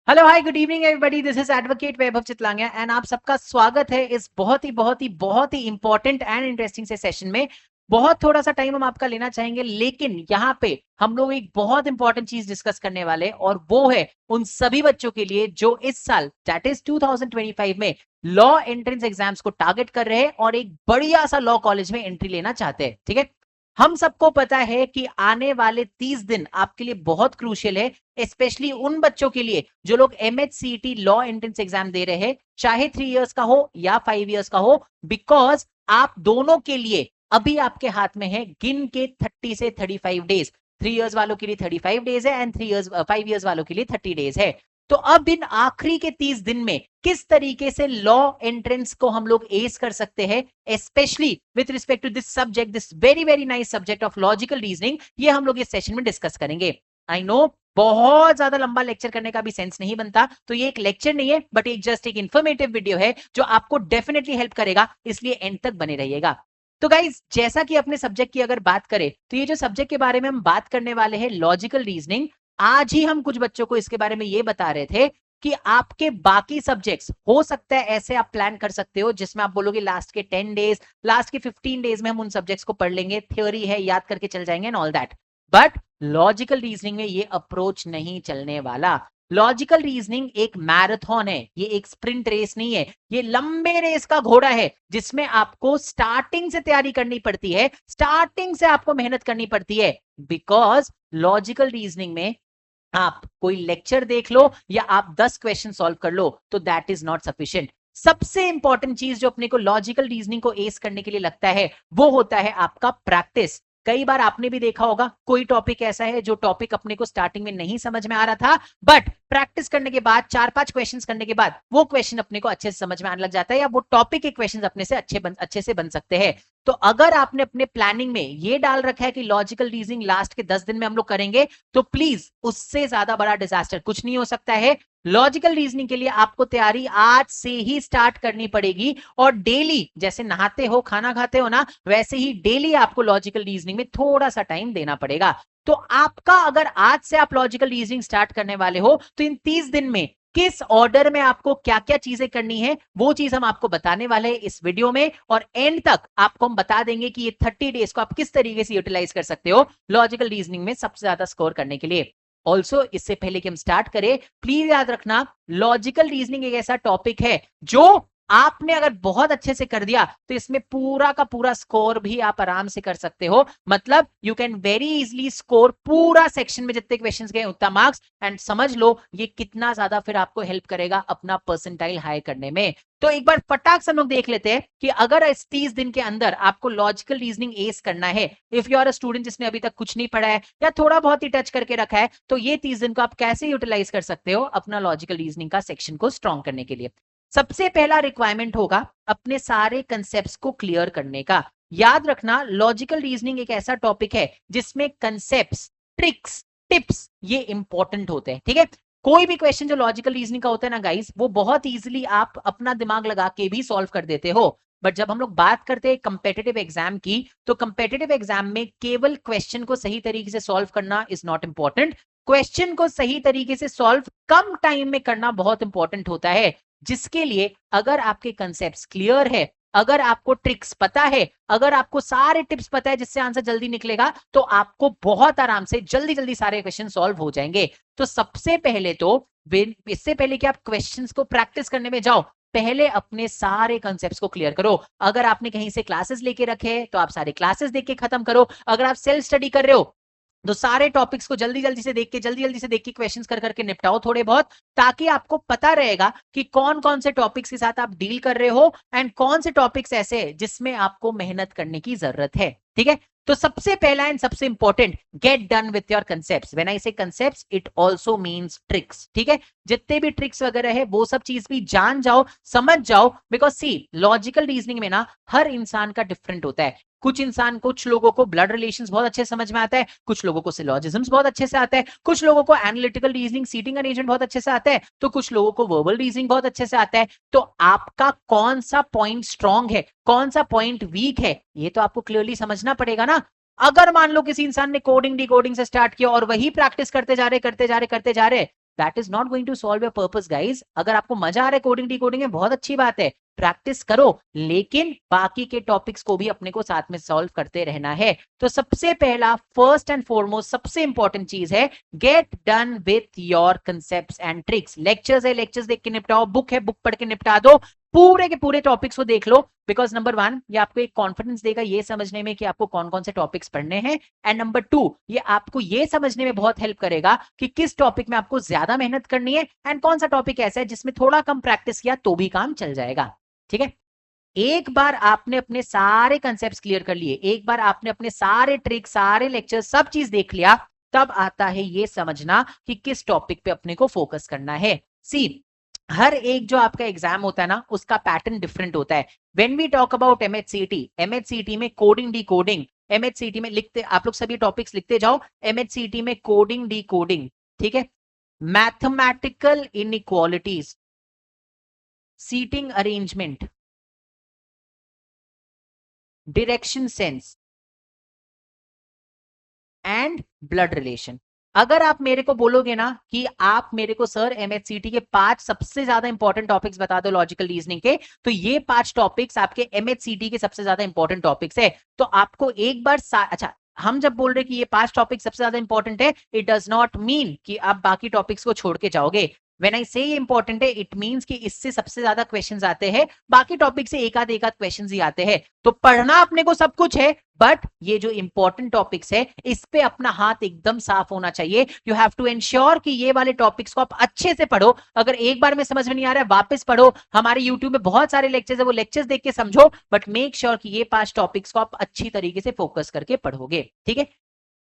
Hello hi good evening everybody, this is advocate Vaibhav Chitlangia and आप सबका स्वागत है इस बहुत ही इंपॉर्टेंट एंड इंटरेस्टिंग से सेशन में। बहुत थोड़ा सा टाइम हम आपका लेना चाहेंगे, लेकिन यहाँ पे हम लोग एक बहुत इंपॉर्टेंट चीज डिस्कस करने वाले हैं और वो है उन सभी बच्चों के लिए जो इस साल दैट इज 2025 में लॉ एंट्रेंस एग्जाम्स को टारगेट कर रहे हैं और एक बढ़िया सा लॉ कॉलेज में एंट्री लेना चाहते हैं। ठीक है, हम सबको पता है कि आने वाले 30 दिन आपके लिए बहुत क्रूशियल है, स्पेशली उन बच्चों के लिए जो लोग MHCET लॉ एंट्रेंस एग्जाम दे रहे हैं, चाहे 3 इयर्स का हो या 5 इयर्स का हो, बिकॉज आप दोनों के लिए अभी आपके हाथ में है गिन के 30 से 35 डेज। 3 इयर्स वालों के लिए 35 डेज है एंड 5 इयर्स वालों के लिए 30 डेज है। तो अब इन आखिरी के 30 दिन में किस तरीके से लॉ एंट्रेंस को हम लोग एस कर सकते हैं, specially with respect to this subject, this very very nice subject of logical reasoning, ये हम लोग इस सेशन में डिस्कस करेंगे। आई नो बहुत ज्यादा लंबा लेक्चर करने का भी सेंस नहीं बनता, तो ये एक लेक्चर नहीं है बट एक जस्ट एक इंफॉर्मेटिव वीडियो है जो आपको डेफिनेटली हेल्प करेगा, इसलिए एंड तक बने रहिएगा। तो गाइज, जैसा कि अपने सब्जेक्ट की अगर बात करें तो ये जो सब्जेक्ट के बारे में हम बात करने वाले हैं लॉजिकल रीजनिंग, आज ही हम कुछ बच्चों को इसके बारे में ये बता रहे थे कि आपके बाकी सब्जेक्ट्स हो सकता है ऐसे आप प्लान कर सकते हो जिसमें आप बोलोगे लास्ट के 10 डेज, लास्ट के 15 डेज में हम उन सब्जेक्ट्स को पढ़ लेंगे, थ्योरी है याद करके चल जाएंगे and all that. But logical reasoning में ये अप्रोच नहीं चलने वाला। लॉजिकल रीजनिंग एक मैराथन है, ये एक स्प्रिंट रेस नहीं है, ये लंबे रेस का घोड़ा है जिसमें आपको स्टार्टिंग से तैयारी करनी पड़ती है, स्टार्टिंग से आपको मेहनत करनी पड़ती है। बिकॉज लॉजिकल रीजनिंग में आप कोई लेक्चर देख लो या आप 10 क्वेश्चन सॉल्व कर लो तो दैट इज नॉट सफिशिएंट। सबसे इंपॉर्टेंट चीज जो अपने को लॉजिकल रीजनिंग को एस करने के लिए लगता है वो होता है आपका प्रैक्टिस। कई बार आपने भी देखा होगा कोई टॉपिक ऐसा है जो टॉपिक अपने को स्टार्टिंग में नहीं समझ में आ रहा था, बट प्रैक्टिस करने के बाद 4-5 क्वेश्चंस करने के बाद वो क्वेश्चन अपने को अच्छे से समझ में आने लग जाता है या वो टॉपिक के क्वेश्चंस अपने से अच्छे से बन सकते हैं। तो अगर आपने अपने प्लानिंग में ये डाल रखा है कि लॉजिकल रीजनिंग लास्ट के 10 दिन में हम लोग करेंगे, तो प्लीज उससे ज्यादा बड़ा डिजास्टर कुछ नहीं हो सकता है। लॉजिकल रीजनिंग के लिए आपको तैयारी आज से ही स्टार्ट करनी पड़ेगी और डेली जैसे नहाते हो खाना खाते हो ना, वैसे ही डेली आपको लॉजिकल रीजनिंग में थोड़ा सा टाइम देना पड़ेगा। तो आपका अगर आज से आप लॉजिकल रीजनिंग स्टार्ट करने वाले हो तो इन 30 दिन में किस ऑर्डर में आपको क्या क्या चीजें करनी है वो चीज हम आपको बताने वाले हैं इस वीडियो में, और एंड तक आपको हम बता देंगे कि ये 30 डेज को आप किस तरीके से यूटिलाइज कर सकते हो लॉजिकल रीजनिंग में सबसे ज्यादा स्कोर करने के लिए। ऑल्सो इससे पहले कि हम स्टार्ट करें, प्लीज याद रखना लॉजिकल रीजनिंग एक ऐसा टॉपिक है जो आपने अगर बहुत अच्छे से कर दिया तो इसमें पूरा का पूरा स्कोर भी आप आराम से कर सकते हो। मतलब you can very easily score पूरा सेक्शन में जितने क्वेश्चंस गए उतना मार्क्स, एंड समझ लो ये कितना ज्यादा फिर आपको हेल्प करेगा अपना परसेंटाइल हाई करने में। तो एक बार फटाक से हम लोग देख लेते हैं कि अगर इस 30 दिन के अंदर आपको लॉजिकल रीजनिंग एस करना है, if you are a student जिसने अभी तक कुछ नहीं पढ़ा है या थोड़ा बहुत ही टच करके रखा है, तो ये 30 दिन को आप कैसे यूटिलाइज कर सकते हो अपना लॉजिकल रीजनिंग का सेक्शन को स्ट्रॉन्ग करने के लिए। सबसे पहला रिक्वायरमेंट होगा अपने सारे कंसेप्ट्स को क्लियर करने का। याद रखना लॉजिकल रीजनिंग एक ऐसा टॉपिक है जिसमें कंसेप्ट्स, ट्रिक्स, टिप्स ये इंपॉर्टेंट होते हैं। ठीक है, कोई भी क्वेश्चन जो लॉजिकल रीजनिंग का होता है ना गाइस, वो बहुत इजीली आप अपना दिमाग लगा के भी सॉल्व कर देते हो। बट जब हम लोग बात करते हैं कंपेटिटिव एग्जाम की, तो कंपेटिटिव एग्जाम में केवल क्वेश्चन को सही तरीके से सॉल्व करना इज नॉट इंपॉर्टेंट, क्वेश्चन को सही तरीके से सॉल्व कम टाइम में करना बहुत इंपॉर्टेंट होता है। जिसके लिए अगर आपके कंसेप्ट्स क्लियर है, अगर आपको ट्रिक्स पता है, अगर आपको सारे टिप्स पता है जिससे आंसर जल्दी निकलेगा, तो आपको बहुत आराम से जल्दी जल्दी सारे क्वेश्चन सॉल्व हो जाएंगे। तो सबसे पहले तो इससे पहले कि आप क्वेश्चंस को प्रैक्टिस करने में जाओ, पहले अपने सारे कंसेप्ट्स को क्लियर करो। अगर आपने कहीं से क्लासेस लेके रखे तो आप सारे क्लासेस देख के खत्म करो। अगर आप सेल्फ स्टडी कर रहे हो तो सारे टॉपिक्स को जल्दी जल्दी से देख के क्वेश्चंस कर करके निपटाओ थोड़े बहुत, ताकि आपको पता रहेगा कि कौन कौन से टॉपिक्स के साथ आप डील कर रहे हो एंड कौन से टॉपिक्स ऐसे हैं जिसमें आपको मेहनत करने की जरूरत है। ठीक है, तो सबसे पहला एंड सबसे important, get done with your concepts. When I say concepts it also means tricks. ठीक है, जितने भी ट्रिक्स वगैरह है वो सब चीज भी जान जाओ, समझ जाओ। बिकॉज सी लॉजिकल रीजनिंग में ना हर इंसान का डिफरेंट होता है। कुछ लोगों को ब्लड रिलेशंस बहुत अच्छे समझ में आता है, कुछ लोगों को सिलोजिज्म्स बहुत अच्छे से आता है, कुछ लोगों को एनालिटिकल रीजनिंग, सीटिंग अरेंजमेंट बहुत अच्छे से आता है, तो कुछ लोगों को वर्बल रीजनिंग बहुत अच्छे से आता है। तो आपका कौन सा पॉइंट स्ट्रांग है, कौन सा पॉइंट वीक है, ये तो आपको क्लियरली समझना पड़ेगा ना। अगर मान लो किसी इंसान ने कोडिंग डिकोडिंग से स्टार्ट किया और वही प्रैक्टिस करते जा रहे that is not going to solve your purpose guys. अगर आपको मजा आ रहा है कोडिंग डिकोडिंग में, बहुत अच्छी बात है, प्रैक्टिस करो, लेकिन बाकी के टॉपिक्स को भी अपने को साथ में सॉल्व करते रहना है। तो सबसे पहला, फर्स्ट एंड फॉरमोस्ट, सबसे इंपॉर्टेंट चीज है, gate done with your concepts and tricks. Lectures है, लेक्चर्स देख के निपटाओ, बुक है, बुक पढ़ के निपटा दो, पूरे के पूरे टॉपिक्स को देख लो। बिकॉज नंबर 1, ये आपको एक कॉन्फिडेंस देगा ये समझने में कि आपको कौन कौन से टॉपिक्स पढ़ने हैं, एंड नंबर 2, ये आपको ये समझने में बहुत हेल्प करेगा कि किस टॉपिक में आपको ज्यादा मेहनत करनी है एंड कौन सा टॉपिक ऐसा है जिसमें थोड़ा कम प्रैक्टिस किया तो भी काम चल जाएगा। ठीक है, एक बार आपने अपने सारे कंसेप्ट्स क्लियर कर लिए, एक बार आपने अपने सारे ट्रिक, सारे लेक्चर, सब चीज देख लिया, तब आता है ये समझना कि किस टॉपिक पे अपने को फोकस करना है। सी, हर एक जो आपका एग्जाम होता है ना, उसका पैटर्न डिफरेंट होता है। व्हेन वी टॉक अबाउट एमएचसीटी में कोडिंग डी कोडिंग, एमएचसीटी में लिखते, आप लोग सभी टॉपिक्स लिखते जाओ, एमएचसीटी में कोडिंग डी कोडिंग, ठीक है, mathematical inequalities, seating arrangement, direction sense and blood relation. अगर आप मेरे को बोलोगे ना कि आप मेरे को सर एमएचसीटी के 5 सबसे ज्यादा इंपॉर्टेंट टॉपिक्स बता दो लॉजिकल रीजनिंग के, तो ये 5 टॉपिक्स आपके एमएचसीटी के सबसे ज्यादा इंपॉर्टेंट टॉपिक्स है। तो आपको एक बार अच्छा, हम जब बोल रहे कि ये 5 टॉपिक सबसे ज्यादा इंपॉर्टेंट है, इट डज नॉट मीन कि आप बाकी टॉपिक्स को छोड़ के जाओगे। व्हेन आई से ये इंपॉर्टेंट है, इट मींस कि इससे सबसे ज्यादा क्वेश्चंस आते हैं, बाकी टॉपिक से एक आध क्वेश्चंस ही आते हैं। तो पढ़ना अपने को सब कुछ है, बट ये जो इंपॉर्टेंट टॉपिक्स है, इस पे अपना हाथ एकदम साफ होना चाहिए। यू हैव टू एंश्योर कि ये वाले टॉपिक्स को आप अच्छे से पढ़ो। अगर एक बार में समझ में नहीं आ रहा है, वापस पढ़ो, हमारे यूट्यूब में बहुत सारे लेक्चर्स है, वो लेक्चर्स देख के समझो, बट मेक श्योर कि ये 5 टॉपिक्स को आप अच्छी तरीके से फोकस करके पढ़ोगे। ठीक है,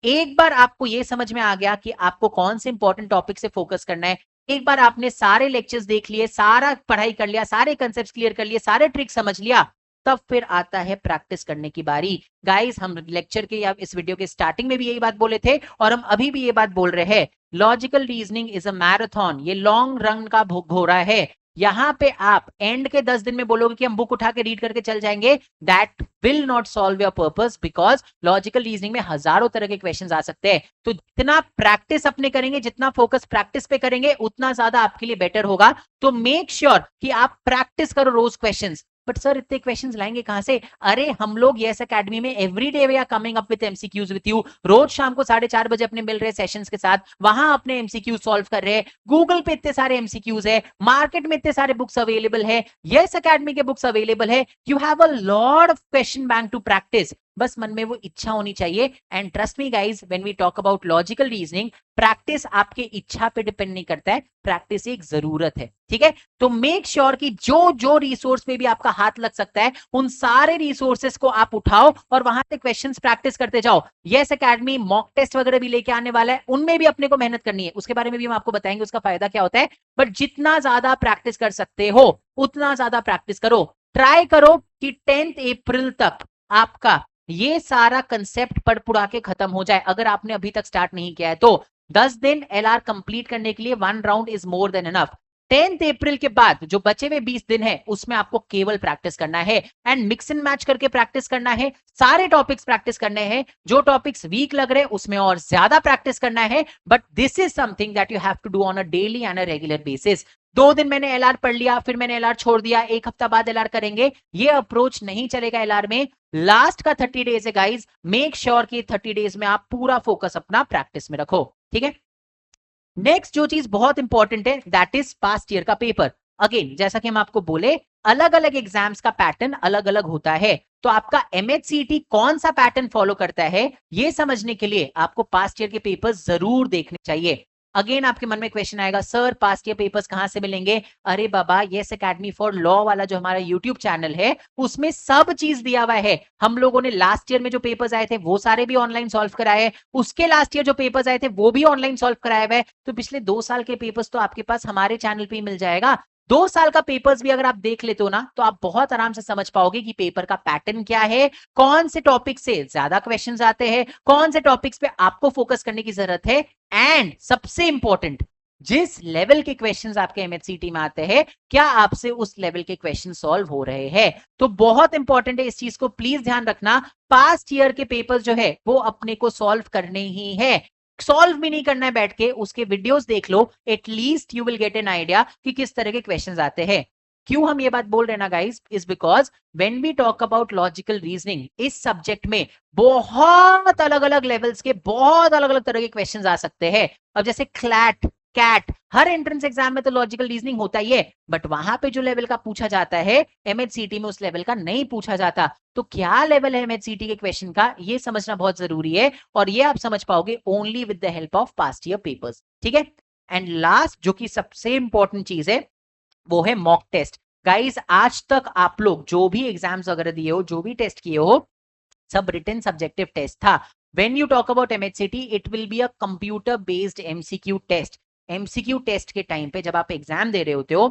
एक बार आपको ये समझ में आ गया कि आपको कौन से इंपॉर्टेंट टॉपिक से फोकस करना है, एक बार आपने सारे लेक्चर्स देख लिए, सारा पढ़ाई कर लिया, सारे कंसेप्ट क्लियर कर लिए, सारे ट्रिक समझ लिया, तब फिर आता है प्रैक्टिस करने की बारी। गाइस, हम लेक्चर के या इस वीडियो के स्टार्टिंग में भी यही बात बोले थे और हम अभी भी ये बात बोल रहे हैं, logical reasoning is a marathon, ये लॉन्ग रन का घोड़ा है। यहां पे आप एंड के 10 दिन में बोलोगे कि हम बुक उठा के रीड करके चल जाएंगे, that will not solve your purpose, because logical reasoning में हजारों तरह के क्वेश्चंस आ सकते हैं। तो जितना प्रैक्टिस अपने करेंगे, जितना फोकस प्रैक्टिस पे करेंगे, उतना ज्यादा आपके लिए बेटर होगा। तो मेक श्योर कि आप प्रैक्टिस करो रोज क्वेश्चंस। बट सर इतने क्वेश्चंस लाएंगे कहां से? अरे हम लोग यस एकेडमी में every day we are coming up with MCQs with you. रोज शाम को 4:30 बजे अपने मिल रहे सेशंस के साथ, वहां अपने एमसीक्यूज सॉल्व कर रहे हैं। गूगल पे इतने सारे एमसीक्यूज है, मार्केट में इतने सारे बुक्स अवेलेबल है, यस एकेडमी के बुक्स अवेलेबल है। You have a lot of question bank to practice. बस मन में वो इच्छा होनी चाहिए। And trust me guys, when we talk about logical reasoning, practice आपके इच्छा पे डिपेंड नहीं करता है, प्रैक्टिस एक जरूरत है। ठीक है, तो मेक श्योर कि जो जो रिसोर्स पे भी आपका हाथ लग सकता है, उन सारे रिसोर्सेस को आप उठाओ और वहां से क्वेश्चंस प्रैक्टिस करते जाओ। यस एकेडमी मॉक टेस्ट वगैरह भी लेके आने वाला है, उनमें भी अपने को मेहनत करनी है, उसके बारे में भी हम आपको बताएंगे उसका फायदा क्या होता है। बट जितना ज्यादा प्रैक्टिस कर सकते हो उतना ज्यादा प्रैक्टिस करो। ट्राई करो कि 10 अप्रैल तक आपका ये सारा कंसेप्ट पढ़ पुढ़ा के खत्म हो जाए। अगर आपने अभी तक स्टार्ट नहीं किया है तो 10 दिन एलआर कंप्लीट करने के लिए 1 round is more than enough. 10 अप्रैल के बाद जो बचे हुए 20 दिन है, उसमें आपको केवल प्रैक्टिस करना है एंड मिक्स एंड मैच करके प्रैक्टिस करना है। सारे टॉपिक्स प्रैक्टिस करने हैं, जो टॉपिक्स वीक लग रहे हैं उसमें और ज्यादा प्रैक्टिस करना है। But this is something that you have to do on a daily and a regular basis. 2 दिन मैंने एलआर पढ़ लिया, फिर मैंने एलआर छोड़ दिया, 1 हफ्ता बाद एलआर करेंगे, ये अप्रोच नहीं चलेगा एलआर में। लास्ट का 30 डेज है गाइज, मेक श्योर कि 30 डेज में आप पूरा फोकस अपना प्रैक्टिस में रखो। ठीक है, नेक्स्ट जो चीज बहुत इंपॉर्टेंट है, दैट इज पास्ट ईयर का पेपर। अगेन जैसा कि हम आपको बोले, अलग अलग एग्जाम्स का पैटर्न अलग अलग होता है। तो आपका एमएचसीटी कौन सा पैटर्न फॉलो करता है, ये समझने के लिए आपको पास्ट ईयर के पेपर्स जरूर देखने चाहिए। अगेन आपके मन में क्वेश्चन आएगा, सर पास्ट ईयर पेपर्स कहां से मिलेंगे? अरे बाबा, यस एकेडमी फॉर लॉ वाला जो हमारा यूट्यूब चैनल है, उसमें सब चीज दिया हुआ है। हम लोगों ने लास्ट ईयर में जो पेपर्स आए थे वो सारे भी ऑनलाइन सॉल्व कराए, उसके लास्ट ईयर जो पेपर्स आए थे वो भी ऑनलाइन सॉल्व कराए हुए। तो पिछले 2 साल के पेपर्स तो आपके पास हमारे चैनल पे ही मिल जाएगा। 2 साल का पेपर्स भी अगर आप देख लेते हो ना, तो आप बहुत आराम से समझ पाओगे कि पेपर का पैटर्न क्या है, कौन से टॉपिक से ज्यादा क्वेश्चंस आते हैं, कौन से टॉपिक्स पे आपको फोकस करने की जरूरत है, एंड सबसे इंपॉर्टेंट, जिस लेवल के क्वेश्चंस आपके एमएचसीटी में आते हैं, क्या आपसे उस लेवल के क्वेश्चन सॉल्व हो रहे हैं। तो बहुत इंपॉर्टेंट है, इस चीज को प्लीज ध्यान रखना। पास्ट ईयर के पेपर्स जो है वो अपने को सॉल्व करने ही है। सॉल्व भी नहीं करना है बैठ के, उसके वीडियोस देख लो, at least you will get an idea कि किस तरह के क्वेश्चंस आते हैं। क्यों हम ये बात बोल रहे हैं ना guys, is because when we talk about logical reasoning, इस सब्जेक्ट में बहुत अलग अलग लेवल्स के बहुत अलग अलग तरह के क्वेश्चंस आ सकते हैं। अब जैसे क्लैट, कैट, हर एंट्रेंस एग्जाम में तो लॉजिकल रीजनिंग होता ही है, बट वहां पे जो लेवल का पूछा जाता है एमएचसीटी में उस लेवल का नहीं पूछा जाता। तो क्या लेवल है एमएचसीटी के क्वेश्चन का, ये समझना बहुत जरूरी है, और ये आप समझ पाओगे only with the help of past year papers, ठीक है। एंड लास्ट जो कि सबसे इंपॉर्टेंट चीज है वो है मॉक टेस्ट। गाइस आज तक आप लोग जो भी एग्जाम्स वगैरह दिए हो, जो भी टेस्ट किए हो, सब रिटन सब्जेक्टिव टेस्ट था। When you talk about MHTCET it will be a computer based MCQ test. MCQ test के टाइम पे जब आप एग्जाम दे रहे होते हो,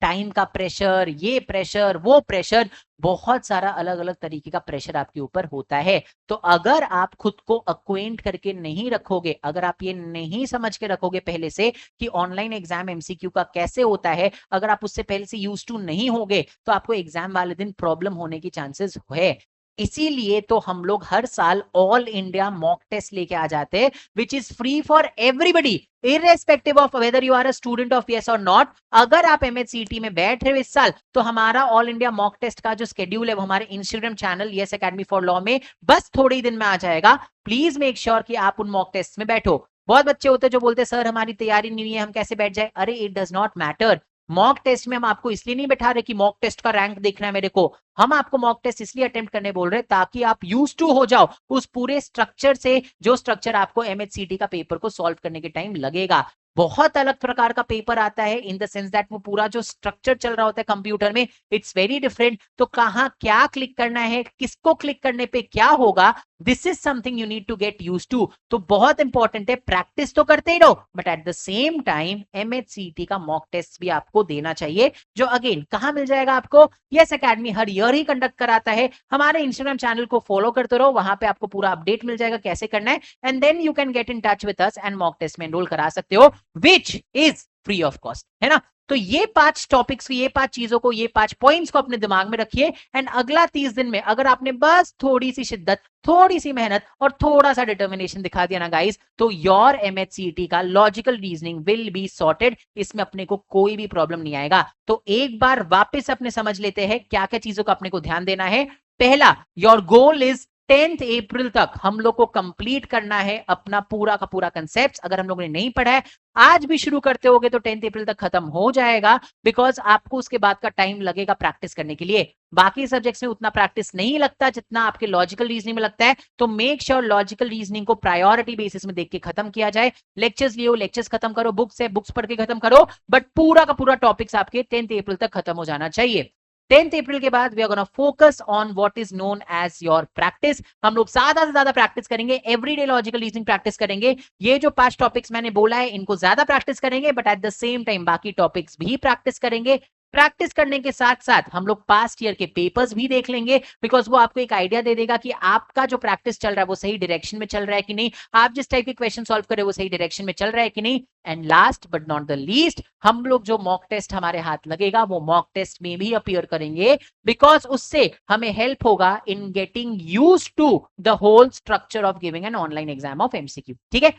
टाइम का प्रेशर, ये प्रेशर, वो प्रेशर, बहुत सारा अलग अलग तरीके का प्रेशर आपके ऊपर होता है। तो अगर आप खुद को अक्वेंट करके नहीं रखोगे, अगर आप ये नहीं समझ के रखोगे पहले से कि ऑनलाइन एग्जाम एमसीक्यू का कैसे होता है, अगर आप उससे पहले से यूज टू नहीं होगे, तो आपको एग्जाम वाले दिन प्रॉब्लम होने की चांसेस है। इसीलिए तो हम लोग हर साल ऑल इंडिया मॉक टेस्ट लेके आ जाते हैं, which is free for everybody, irrespective of whether you are a student of Yes और नॉट। अगर आप एमएचसीटी में बैठ रहे हो इस साल, तो हमारा ऑल इंडिया मॉक टेस्ट का जो शेड्यूल है वो हमारे Instagram channel yes academy for law में बस थोड़े ही दिन में आ जाएगा। प्लीज मेक श्योर कि आप उन मॉक टेस्ट में बैठो। बहुत बच्चे होते हैं जो बोलते हैं सर हमारी तैयारी नहीं है, हम कैसे बैठ जाए। अरे it does not matter. Mock test में हम आपको इसलिए नहीं बैठा रहे कि मॉक टेस्ट का रैंक देखना है मेरे को, हम आपको मॉक टेस्ट इसलिए अटेम्प्ट करने बोल रहे हैं ताकि आप यूज टू हो जाओ उस पूरे स्ट्रक्चर से, जो स्ट्रक्चर आपको एमएचसीटी का पेपर को सॉल्व करने के टाइम लगेगा। बहुत अलग प्रकार का पेपर आता है इन द सेंस दैट वो पूरा जो स्ट्रक्चर चल रहा होता है कंप्यूटर में, इट्स वेरी डिफरेंट। तो कहां क्या क्लिक करना है, किसको क्लिक करने पे क्या होगा, this is something you need to get used to. तो बहुत इंपॉर्टेंट है, प्रैक्टिस तो करते ही रहो, but at the same time MHTCET का मॉक टेस्ट भी आपको देना चाहिए, जो अगेन कहां मिल जाएगा आपको, यस एकेडमी हर ईयर ही कंडक्ट कराता है। हमारे इंस्टाग्राम चैनल को फॉलो करते रहो, वहां पे आपको पूरा अपडेट मिल जाएगा कैसे करना है, and then you can get in touch with us and mock test में एनरोल करा सकते हो, which is free of cost, है ना। तो ये 5 टॉपिक्स, ये 5 चीजों को, ये 5 पॉइंट्स को अपने दिमाग में रखिए। एंड अगला 30 दिन में अगर आपने बस थोड़ी सी शिद्दत, थोड़ी सी मेहनत और थोड़ा सा डिटर्मिनेशन दिखा दिया ना गाइस, तो योर एमएचसीटी का logical reasoning will be sorted. इसमें अपने को कोई भी प्रॉब्लम नहीं आएगा। तो एक बार वापस अपने समझ लेते हैं क्या क्या चीजों का अपने को ध्यान देना है। पहला, योर गोल इज 10th अप्रैल तक हम लोग को कंप्लीट करना है अपना पूरा का पूरा कंसेप्ट। अगर हम लोगों ने नहीं पढ़ा है, आज भी शुरू करते होगे तो 10th अप्रैल तक खत्म हो जाएगा, बिकॉज आपको उसके बाद का टाइम लगेगा प्रैक्टिस करने के लिए। बाकी सब्जेक्ट्स में उतना प्रैक्टिस नहीं लगता जितना आपके लॉजिकल रीजनिंग में लगता है। तो मेक श्योर लॉजिकल रीजनिंग को प्रायोरिटी बेसिस में देख के खत्म किया जाए। लेक्चर्स लियो, लेक्चर्स खत्म करो, बुक्स है बुक्स पढ़ के खत्म करो, बट पूरा का पूरा टॉपिक्स आपके 10th अप्रैल तक खत्म हो जाना चाहिए। 10th अप्रैल के बाद we are gonna focus on what is known as your practice. हम लोग ज्यादा से ज्यादा प्रैक्टिस करेंगे, एवरीडे लॉजिकल रीजनिंग प्रैक्टिस करेंगे। ये जो 5 टॉपिक्स मैंने बोला है इनको ज्यादा प्रैक्टिस करेंगे, but at the same time बाकी टॉपिक्स भी प्रैक्टिस करेंगे। प्रैक्टिस करने के साथ साथ हम लोग पास्ट ईयर के पेपर्स भी देख लेंगे, बिकॉज वो आपको एक आइडिया दे देगा कि आपका जो प्रैक्टिस चल रहा है वो सही डायरेक्शन में चल रहा है कि नहीं, आप जिस टाइप के क्वेश्चन सॉल्व कर रहे हो वो सही डायरेक्शन में चल रहा है कि नहीं। And last but not the least, हम लोग जो मॉक टेस्ट हमारे हाथ लगेगा वो मॉक टेस्ट में भी अपीयर करेंगे, बिकॉज उससे हमें हेल्प होगा in getting used to the whole structure of giving an online exam of MCQ. ठीक है,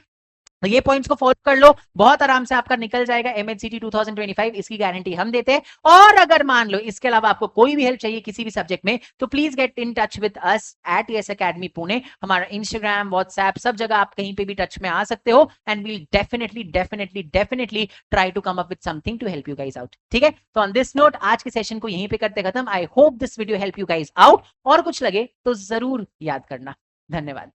तो ये पॉइंट्स को फॉलो कर लो, बहुत आराम से आपका निकल जाएगा एमएचसीटी 2025, इसकी गारंटी हम देते हैं। और अगर मान लो इसके अलावा आपको कोई भी हेल्प चाहिए किसी भी सब्जेक्ट में, तो please get in touch with us at yes academy Pune. हमारा इंस्टाग्राम, व्हाट्सएप, सब जगह आप कहीं पे भी टच में आ सकते हो, and we'll definitely try to come up with something to help you guys out. ठीक है, तो ऑन दिस नोट आज के सेशन को यहीं पे करते खत्म। I hope this video help you guys out, और कुछ लगे तो जरूर याद करना। धन्यवाद।